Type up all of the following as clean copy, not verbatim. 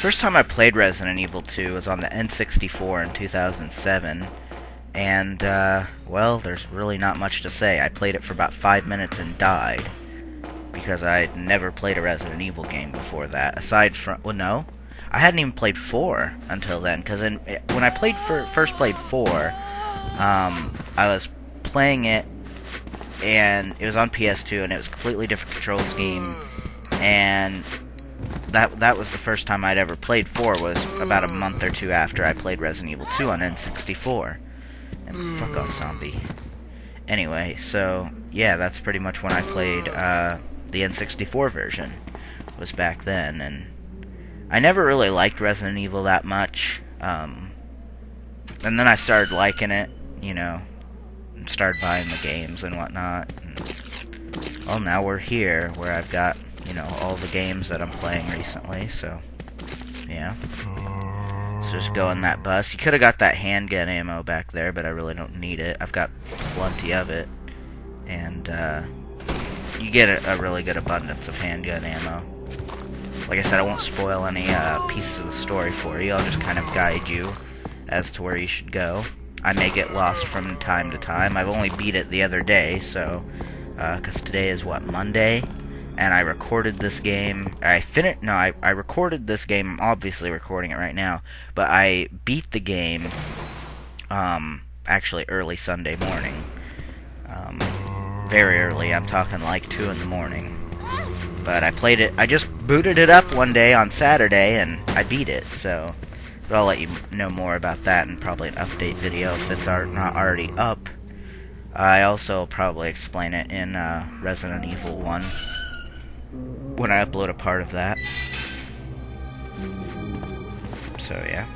First time I played Resident Evil 2 was on the N64 in 2007, and, well, there's really not much to say. I played it for about 5 minutes and died, because I'd never played a Resident Evil game before that, aside from, well, no, I hadn't even played 4 until then, because when I first played 4, I was playing it, and it was on PS2, and it was a completely different control scheme, and that was the first time I'd ever played 4, was about a month or two after I played Resident Evil 2 on N64. And fuck off, zombie. Anyway, so, yeah, that's pretty much when I played, the N64 version, was back then, and I never really liked Resident Evil that much, and then I started liking it, you know, and started buying the games and whatnot, and, well, now we're here, where I've got, you know, all the games that I'm playing recently, so, yeah. So just go in that bus. You could have got that handgun ammo back there, but I really don't need it. I've got plenty of it, and, you get a really good abundance of handgun ammo. Like I said, I won't spoil any, pieces of the story for you. I'll just kind of guide you as to where you should go. I may get lost from time to time. I've only beat it the other day, so, because today is, what, Monday? And I recorded this game, I recorded this game, I'm obviously recording it right now, but I beat the game, actually early Sunday morning. Very early, I'm talking like 2 in the morning. But I played it, I just booted it up one day on Saturday, and I beat it, so, but I'll let you know more about that in probably an update video if it's not already up. I also probably explain it in, Resident Evil 1. When I upload a part of that. So, yeah.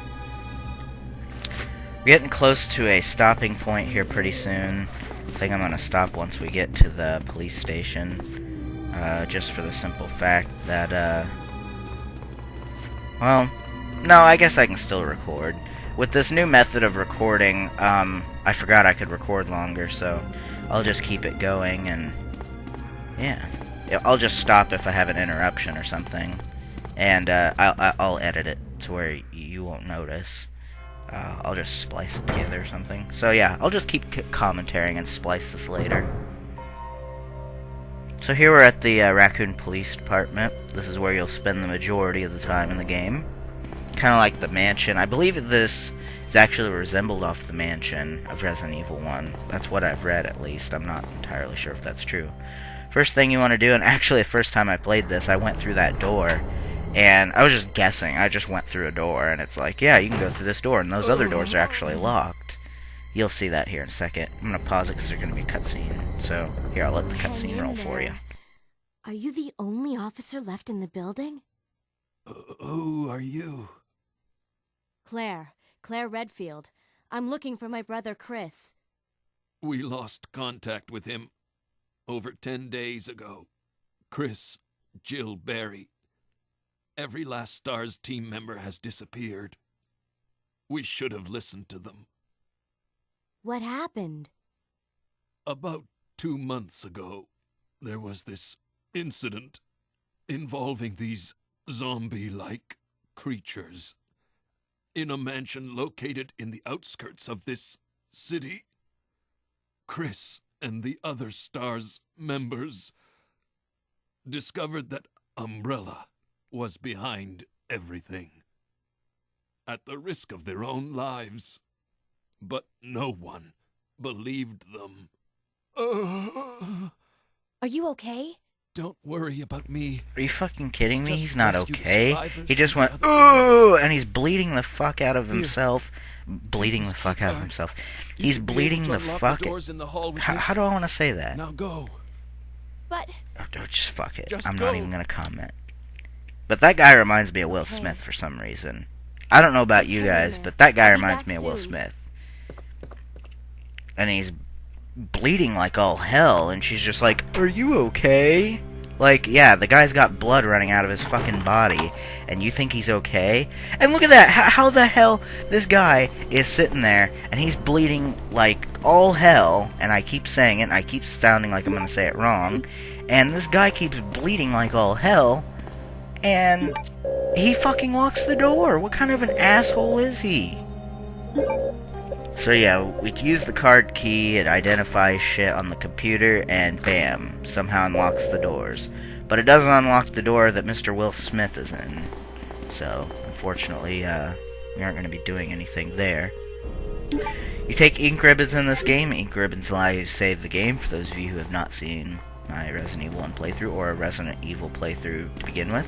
We're getting close to a stopping point here pretty soon. I think I'm going to stop once we get to the police station. Just for the simple fact that, well, no, I guess I can still record. With this new method of recording, I forgot I could record longer, so I'll just keep it going, and, yeah. I'll just stop if I have an interruption or something, and I'll edit it to where you won't notice. I'll just splice it together or something. So yeah, I'll just keep commentating and splice this later. So here we're at the Raccoon Police Department. This is where you'll spend the majority of the time in the game. Kind of like the mansion. I believe this is actually resembled off the mansion of Resident Evil 1. That's what I've read, at least. I'm not entirely sure if that's true. First thing you want to do, and actually the first time I played this, I went through that door, and I was just guessing. I just went through a door, and it's like, yeah, you can go through this door, and those other doors are actually locked. You'll see that here in a second. I'm going to pause it because there's going to be a cutscene. So, here, I'll let the cutscene roll for you. Are you the only officer left in the building? Who are you? Claire Redfield. I'm looking for my brother Chris. We lost contact with him over 10 days ago. Chris, Jill Barry. Every last STARS team member has disappeared. We should have listened to them. What happened? About 2 months ago, there was this incident involving these zombie-like creatures in a mansion located in the outskirts of this city. Chris and the other STARS members discovered that Umbrella was behind everything, at the risk of their own lives. But no one believed them. Are you okay? Don't worry about me. Are you fucking kidding me? Just He's not rescue the okay. survivors He just and went, the other ooh, and he's bleeding the fuck out of himself. Bleeding the fuck out of himself. He's bleeding the fuck. How do I want to say that? Now go. But... Oh, just fuck it. Just I'm go. not even gonna comment. But that guy reminds me of Will Smith for some reason. I don't know about you guys, but that guy reminds me of Will Smith. And he's bleeding like all hell, and she's just like, are you okay? Like, yeah, the guy's got blood running out of his fucking body, and you think he's okay? And look at that! How the hell this guy is sitting there, and he's bleeding like all hell, and I keep saying it, and I keep sounding like I'm gonna say it wrong, and this guy keeps bleeding like all hell, and He fucking locks the door! What kind of an asshole is he? So yeah, we use the card key, it identifies shit on the computer, and bam, somehow unlocks the doors. But it doesn't unlock the door that Mr. Will Smith is in. So, unfortunately, we aren't going to be doing anything there. You take ink ribbons in this game. Ink ribbons allow you to save the game, for those of you who have not seen my Resident Evil 1 playthrough, or a Resident Evil playthrough to begin with.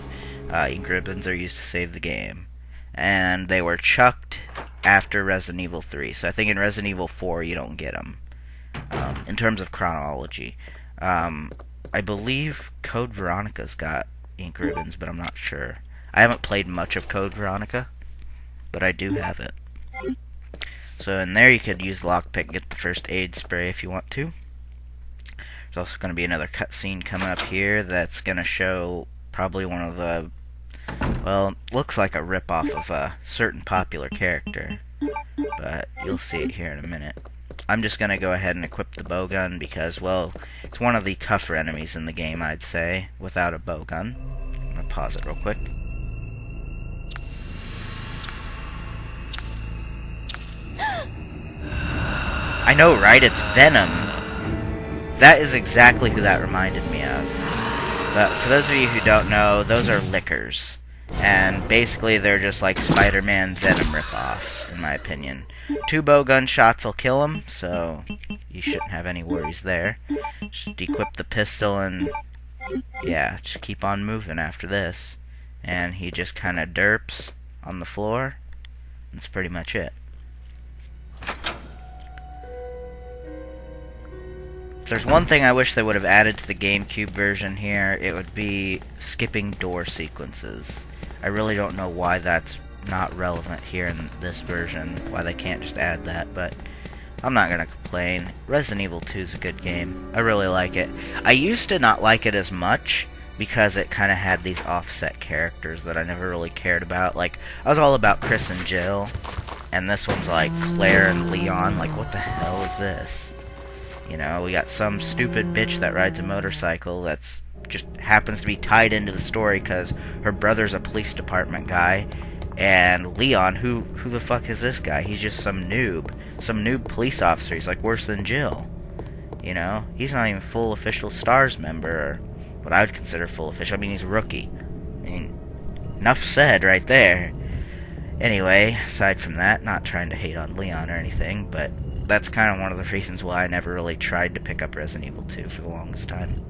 Ink ribbons are used to save the game. And they were chucked after Resident Evil 3. So I think in Resident Evil 4 you don't get them. In terms of chronology. I believe Code Veronica's got ink ribbons, but I'm not sure. I haven't played much of Code Veronica, but I do have it. So in there you could use the lockpick and get the first aid spray if you want to. There's also going to be another cutscene coming up here that's going to show probably one of the, well, looks like a rip-off of a certain popular character, but you'll see it here in a minute. I'm just going to go ahead and equip the bowgun because, well, it's one of the tougher enemies in the game, I'd say, without a bowgun. I'm going to pause it real quick. I know, right? It's Venom. That is exactly who that reminded me of. But for those of you who don't know, those are lickers. And basically they're just like Spider-Man Venom ripoffs, in my opinion. 2 bowgun shots will kill him, so you shouldn't have any worries there. Just equip the pistol and, yeah, just keep on moving after this. And he just kind of derps on the floor. That's pretty much it. If there's one thing I wish they would have added to the GameCube version here, it would be skipping door sequences. I really don't know why that's not relevant here in this version, why they can't just add that, but I'm not gonna complain. Resident Evil 2 is a good game. I really like it. I used to not like it as much because it kind of had these offset characters that I never really cared about. Like, I was all about Chris and Jill, and this one's like Claire and Leon. Like, what the hell is this? You know, we got some stupid bitch that rides a motorcycle that's just happens to be tied into the story because her brother's a police department guy, and Leon, who the fuck is this guy? He's just some noob police officer. He's like worse than Jill. You know, he's not even full official STARS member, or what I would consider full official. I mean, he's a rookie. I mean, enough said right there. Anyway, aside from that, not trying to hate on Leon or anything, but that's kind of one of the reasons why I never really tried to pick up Resident Evil 2 for the longest time.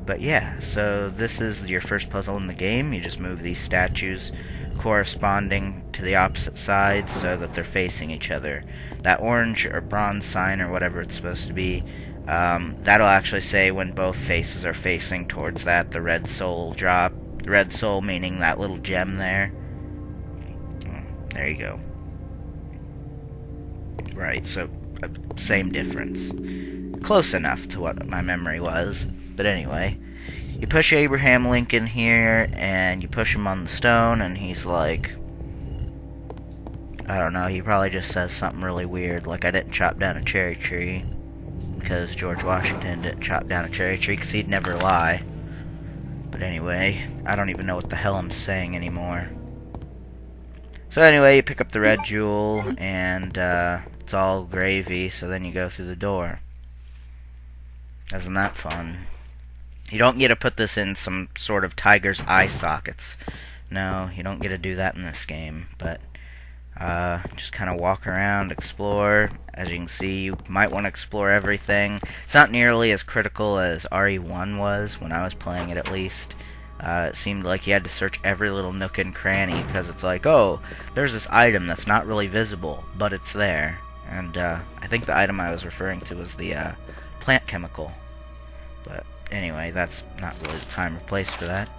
But yeah, so this is your first puzzle in the game. You just move these statues corresponding to the opposite sides so that they're facing each other. That orange or bronze sign or whatever it's supposed to be, that'll actually say when both faces are facing towards that, the red soul drop. The red soul meaning that little gem there. There you go. Right, so same difference. Close enough to what my memory was. But anyway, you push Abraham Lincoln here, and you push him on the stone, and he's like, I don't know, he probably just says something really weird, like I didn't chop down a cherry tree, because George Washington didn't chop down a cherry tree, because he'd never lie. But anyway, I don't even know what the hell I'm saying anymore. So anyway, you pick up the red jewel, and it's all gravy, so then you go through the door. Isn't that fun? You don't get to put this in some sort of tiger's eye sockets. No, you don't get to do that in this game, but just kind of walk around, explore. As you can see, you might want to explore everything. It's not nearly as critical as RE1 was, when I was playing it at least. It seemed like you had to search every little nook and cranny, because it's like, oh, there's this item that's not really visible, but it's there. And I think the item I was referring to was the plant chemical. But anyway, that's not really the time or place for that.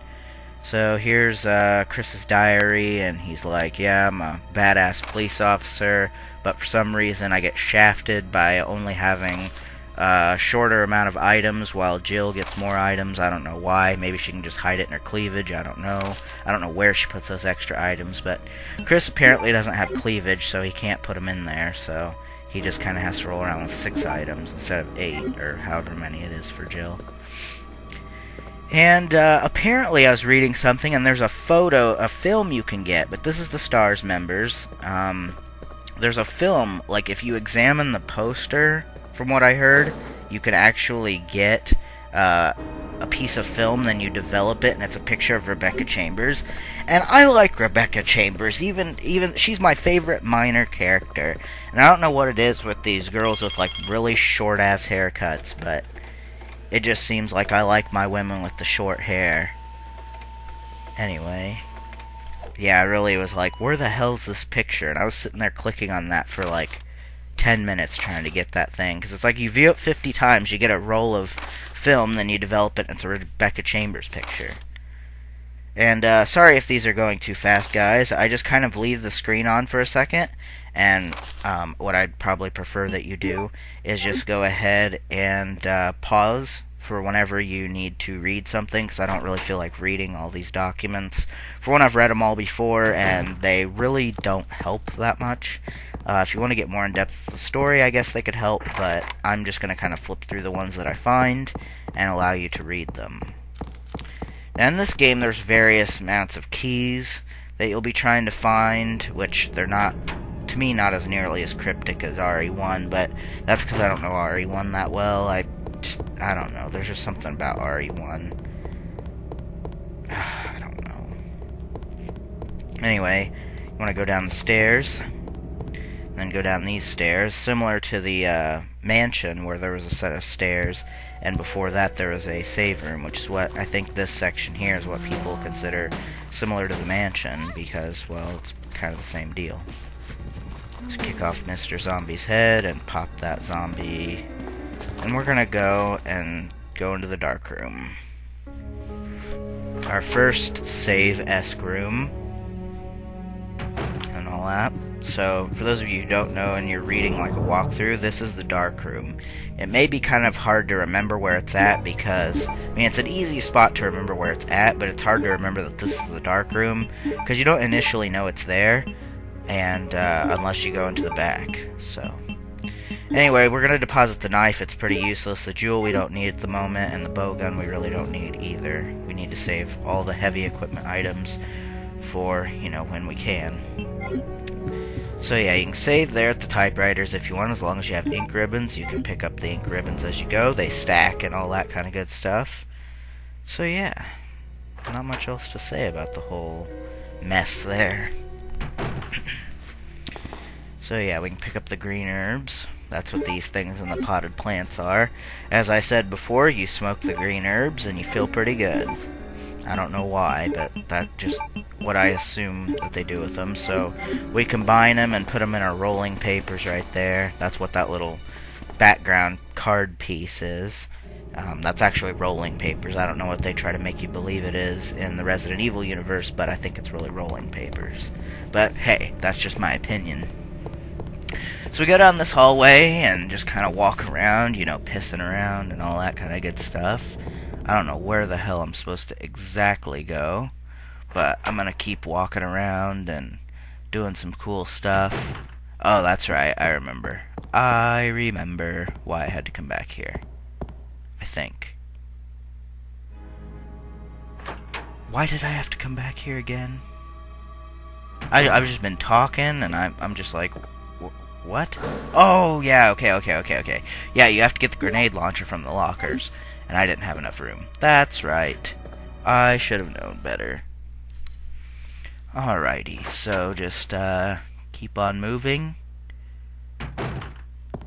So here's Chris's diary, and he's like, yeah, I'm a badass police officer, but for some reason I get shafted by only having a shorter amount of items while Jill gets more items. I don't know why. Maybe she can just hide it in her cleavage. I don't know. I don't know where she puts those extra items, but Chris apparently doesn't have cleavage, so he can't put them in there, so he just kind of has to roll around with 6 items instead of 8, or however many it is for Jill. And apparently I was reading something, and there's a film you can get, but this is the STARS members. There's a film, like if you examine the poster, from what I heard, you can actually get a piece of film, then you develop it, and it's a picture of Rebecca Chambers. And I like Rebecca Chambers, even she's my favorite minor character. And I don't know what it is with these girls with like really short ass haircuts, but it just seems like I like my women with the short hair. Anyway, yeah, I really was like, where the hell's this picture? And I was sitting there clicking on that for like 10 minutes trying to get that thing, because it's like you view it 50 times, you get a roll of film, then you develop it, and it's a Rebecca Chambers picture. And sorry if these are going too fast, guys. I just kind of leave the screen on for a second, and what I'd probably prefer that you do is just go ahead and pause for whenever you need to read something, because I don't really feel like reading all these documents. For one, I've read them all before, and they really don't help that much. If you want to get more in depth with the story, I guess they could help, but I'm just going to kind of flip through the ones that I find and allow you to read them. Now, in this game, there's various amounts of keys that you'll be trying to find, which they're not, to me, not as nearly as cryptic as RE1, but that's because I don't know RE1 that well. I don't know. There's just something about RE1. I don't know. Anyway, you want to go down the stairs, then go down these stairs, similar to the mansion where there was a set of stairs, and before that there was a save room, which is what I think this section here is what people consider similar to the mansion, because, well, it's kind of the same deal. Let's kick off Mr. Zombie's head and pop that zombie, and we're gonna go into the dark room. Our first save-esque room, and all that. So, for those of you who don't know and you're reading like a walkthrough, this is the dark room. It may be kind of hard to remember where it's at because, I mean, it's an easy spot to remember where it's at, but it's hard to remember that this is the dark room because you don't initially know it's there, and unless you go into the back. So, anyway, we're gonna deposit the knife. It's pretty useless. The jewel we don't need at the moment, and the bowgun we really don't need either. We need to save all the heavy equipment items for, you know, when we can. So yeah, you can save there at the typewriters if you want, as long as you have ink ribbons. You can pick up the ink ribbons as you go. They stack and all that kind of good stuff. So yeah, not much else to say about the whole mess there. So yeah, we can pick up the green herbs. That's what these things in the potted plants are. As I said before, you smoke the green herbs and you feel pretty good. I don't know why, but that's just what I assume that they do with them. So we combine them and put them in our rolling papers right there. That's what that little background card piece is. That's actually rolling papers. I don't know what they try to make you believe it is in the Resident Evil universe, but I think it's really rolling papers. But hey, that's just my opinion. So we go down this hallway and just kind of walk around, you know, pissing around and all that kind of good stuff. I don't know where the hell I'm supposed to exactly go, but I'm gonna keep walking around and doing some cool stuff. Oh, that's right, I remember. I remember why I had to come back here. I think. Why did I have to come back here again? I've just been talking, and I'm just like, what? Oh, yeah, okay. Yeah, you have to get the grenade launcher from the lockers, and I didn't have enough room. That's right. I should have known better. Alrighty, so just keep on moving.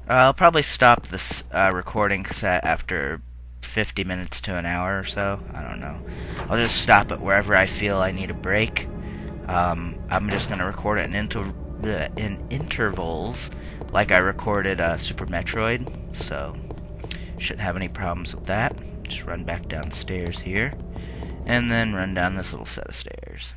I'll probably stop this recording cassette after 50 minutes to an hour or so. I don't know. I'll just stop it wherever I feel I need a break. I'm just going to record it in intervals like I recorded Super Metroid, so shouldn't have any problems with that. Just run back downstairs here, and then run down this little set of stairs.